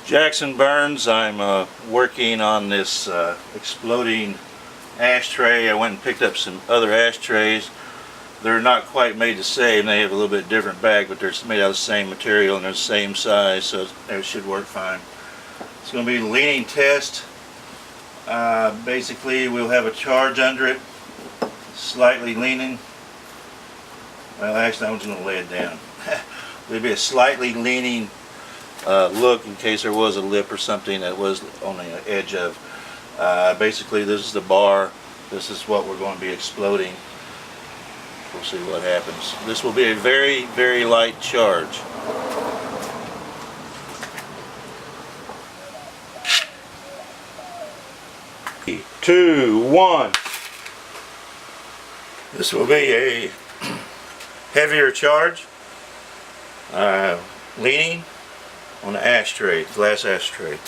Jackson Burns. I'm working on this exploding ashtray. I went and picked up some other ashtrays. They're not quite made the same. They have a little bit different back, but they're made out of the same material and they're the same size, so it should work fine. It's going to be a leaning test. Basically, we'll have a charge under it, slightly leaning. Well, actually, I'm just going to lay it down. There'll be a slightly leaning look in case there was a lip or something that was on the edge of. Basically, this is the bar. This is what we're going to be exploding. We'll see what happens. This will be a very, very light charge. Three, 2, 1. This will be a heavier charge, leaning on the ashtray, glass ashtray.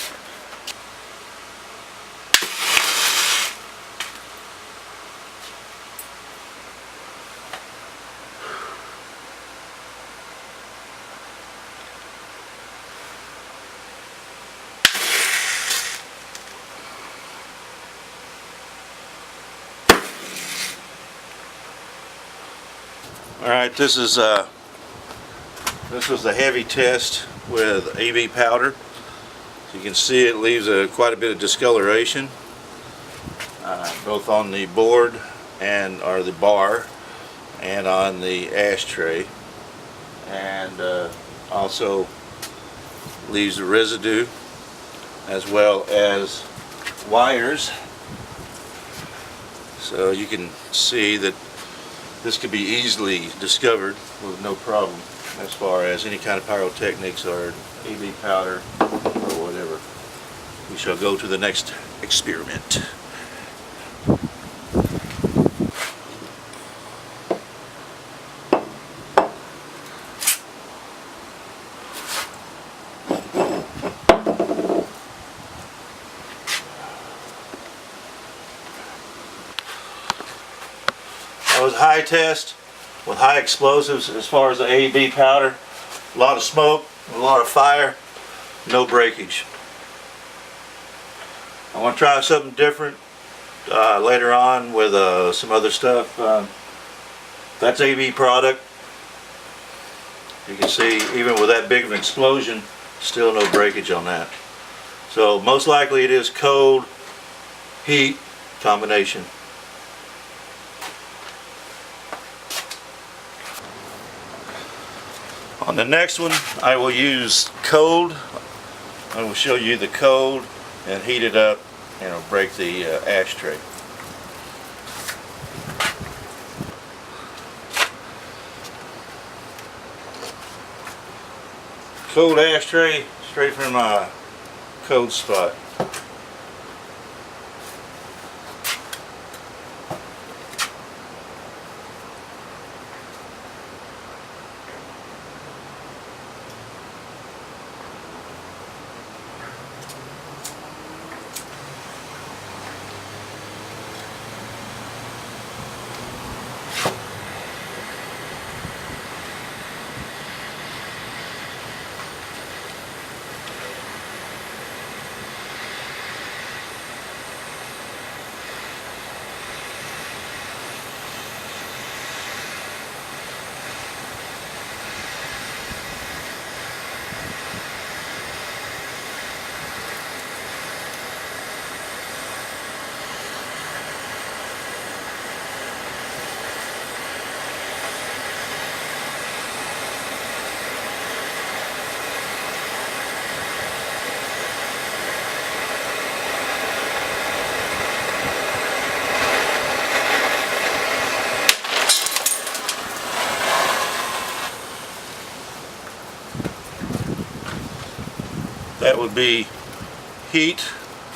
Alright, this was a heavy test with AB powder. So you can see it leaves quite a bit of discoloration, both on the board or the bar and on the ashtray, and also leaves the residue as well as wires. So you can see that this could be easily discovered with no problem as far as any kind of pyrotechnics or AB powder or whatever. We shall go to the next experiment. That was a high test with high explosives as far as the AB powder. A lot of smoke, a lot of fire, no breakage. I want to try something different later on with some other stuff. That's AB product. You can see even with that big of an explosion, still no breakage on that. So most likely it is cold, heat combination. On the next one, I will use cold. I will show you the cold and heat it up, and it'll break the ashtray. Cold ashtray, straight from my cold spot. That would be heat.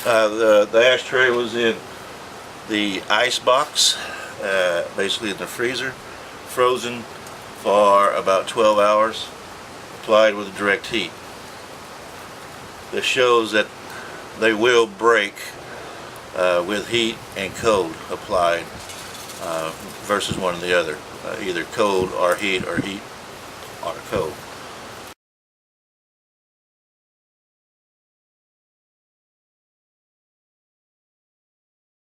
The ashtray was in the ice box, basically in the freezer, frozen for about 12 hours, applied with direct heat. This shows that they will break with heat and cold applied versus one or the other, either cold or heat or cold.